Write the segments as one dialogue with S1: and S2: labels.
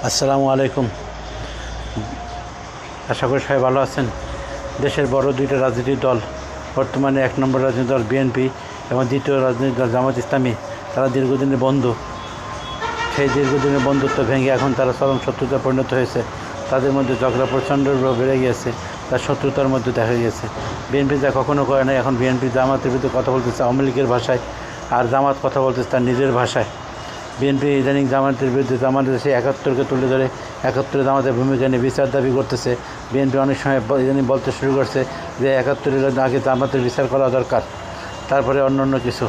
S1: আসসালামু আলাইকুম। আশা করি সবাই ভালো আছেন। দেশের বড় দুইটা রাজনৈতিক দল, বর্তমানে এক নম্বর রাজনৈতিক দল বিএনপি এবং দ্বিতীয় রাজনৈতিক দল জামাত ইসলামী, তারা দীর্ঘদিনের বন্ধু। সেই দীর্ঘদিনের বন্ধুত্ব ভেঙে এখন তারা চরম শত্রুতায় পরিণত হয়েছে। তাদের মধ্যে ঝগড়া প্রচণ্ড বেড়ে গিয়েছে, তার শত্রুতার মধ্যে দেখা গিয়েছে। বিএনপি যা কখনো করে নাই, এখন বিএনপি জামাতের বিরুদ্ধে কথা বলতেছে আওয়ামী লীগের ভাষায়, আর জামাত কথা বলতেছে তার নিজের ভাষায়। বিএনপি ইদানিং জামাতের বিরুদ্ধে জামাতের সেই ৭১কে তুলে ধরে ৭১ জামাতের ভূমিকা নিয়ে বিচার দাবি করতেছে। বিএনপি অনেক সময় ইদানিং বলতে শুরু করছে যে ৭১-এর আগে জামাতের বিচার করা দরকার, তারপরে অন্য কিছু।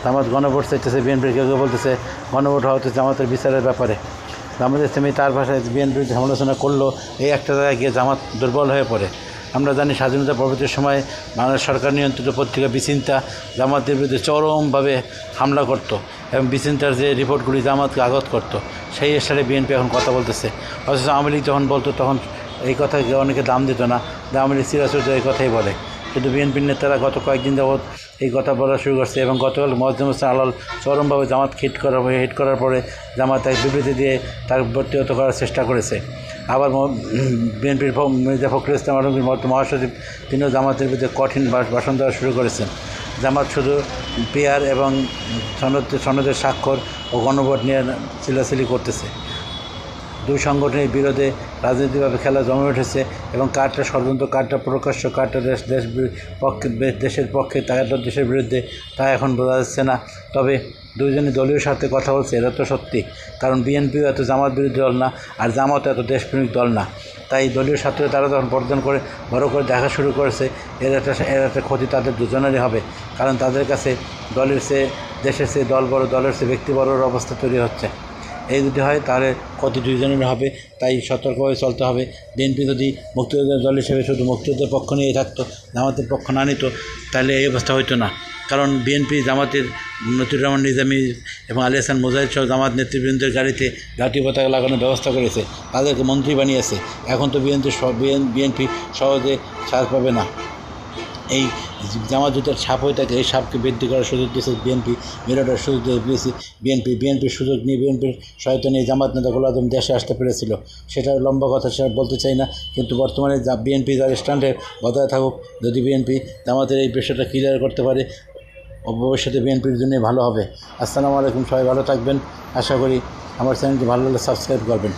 S1: জামাত গণভোট চাইতেছে, বিএনপির কেউ বলতেছে গণভোট হওয়া হচ্ছে জামাতের বিচারের ব্যাপারে। জামাত ইসলামী তার ভাষায় বিএনপির সমালোচনা করলেও এই একটা জায়গায় গিয়ে জামাত দুর্বল হয়ে পড়ে। আমরা জানি স্বাধীনতা পরবর্তীর সময় বাংলাদেশ সরকার নিয়ন্ত্রিত পত্রিকা বিচিন্তা জামাতের বিরুদ্ধে চরমভাবে হামলা করত এবং বিচিন্তার যে রিপোর্টগুলি জামাতকে আঘাত করত, সেই স্তরে বিএনপি এখন কথা বলতেছে। অথচ আওয়ামী লীগ যখন বলতো তখন এই কথাকে অনেকে দাম দিত না, আওয়ামী লীগ চিরাচরিত এই কথাই বলে। কিন্তু বিএনপির নেতারা গত কয়েকদিন যাবৎ এই কথা বলা শুরু করছে এবং গতকাল মোয়াজ্জেম হোসেন আলাল চরমভাবে জামাত হিট করার পরে জামাত এক বিবৃতি দিয়ে তার প্রতিহত করার চেষ্টা করেছে। আবার বিএনপির মির্জা ফখরুল ইসলাম আলমগীর মহাসচিব, তিনিও জামাতের বিরুদ্ধে কঠিন ভাষণ দেওয়া শুরু করেছেন। জামাত শুধু পিআর এবং সনদের স্বাক্ষর ও গণভোট নিয়ে চিলাচিলি করতেছে। দুই সংগঠনের বিরোধে রাজনৈতিকভাবে খেলা জমে উঠেছে এবং কারটা ষড়যন্ত্র, কারটা প্রকাশ্য, কারটা দেশের পক্ষে, কারটা দেশের বিরুদ্ধে, তা এখন বোঝা যাচ্ছে না। তবে দুইজনই দলীয় স্বার্থে কথা বলছে, এটা তো সত্যি। কারণ বিএনপিও এত জামাত বিরোধী দল না, আর জামাতও এত দেশপ্রেমিক দল না। তাই দলীয় স্বার্থে তারা যখন বর্জন করে বড় করে দেখা শুরু করেছে, এর একটা ক্ষতি তাদের দুজনেরই হবে। কারণ তাদের কাছে দলের চেয়ে, দেশের চেয়ে দল বড়, দলের চেয়ে ব্যক্তি বড়োর অবস্থা তৈরি হচ্ছে। এই যদি হয় তাহলে ক্ষতি দুইজনের হবে, তাই সতর্কভাবে চলতে হবে। বিএনপি যদি মুক্তিযোদ্ধার দল হিসেবে শুধু মুক্তিযুদ্ধের পক্ষ নিয়েই থাকতো, জামাতের পক্ষ না নিত, তাহলে এই অবস্থা হইতো না। কারণ বিএনপি জামাতের মতিউর রহমান নিজামী এবং আলী হাসান মুজাহিদ সহ জামাত নেতৃবৃন্দের গাড়িতে জাতীয় পতাকা লাগানোর ব্যবস্থা করেছে, তাদেরকে মন্ত্রী বানিয়েছে। এখন তো বিএনপি সহজে ছাড় পাবে না। এই জামাত জুতার ছাপ হয়ে থাকে, এই ছাপকে বৃদ্ধি করার সুযোগ দিয়েছে বিএনপি, মেরোটার সুযোগ দিয়েছে বিএনপির সুযোগ নিয়ে, বিএনপির সহায়তা নিয়ে জামাত নেতা গোলাম আজম দেশে আসতে পেরেছিল। সেটা লম্বা কথা, সেটা বলতে চাই না। কিন্তু বর্তমানে বিএনপি যার স্ট্যান্ডে বজায় থাকুক, যদি বিএনপি জামাতের এই বিষয়টা ক্লিয়ার করতে পারে, ভবিষ্যতে বিএনপির জন্যই ভালো হবে। আসসালামু আলাইকুম, সবাই ভালো থাকবেন। আশা করি আমার চ্যানেলটি ভালো লাগলে সাবস্ক্রাইব করবেন।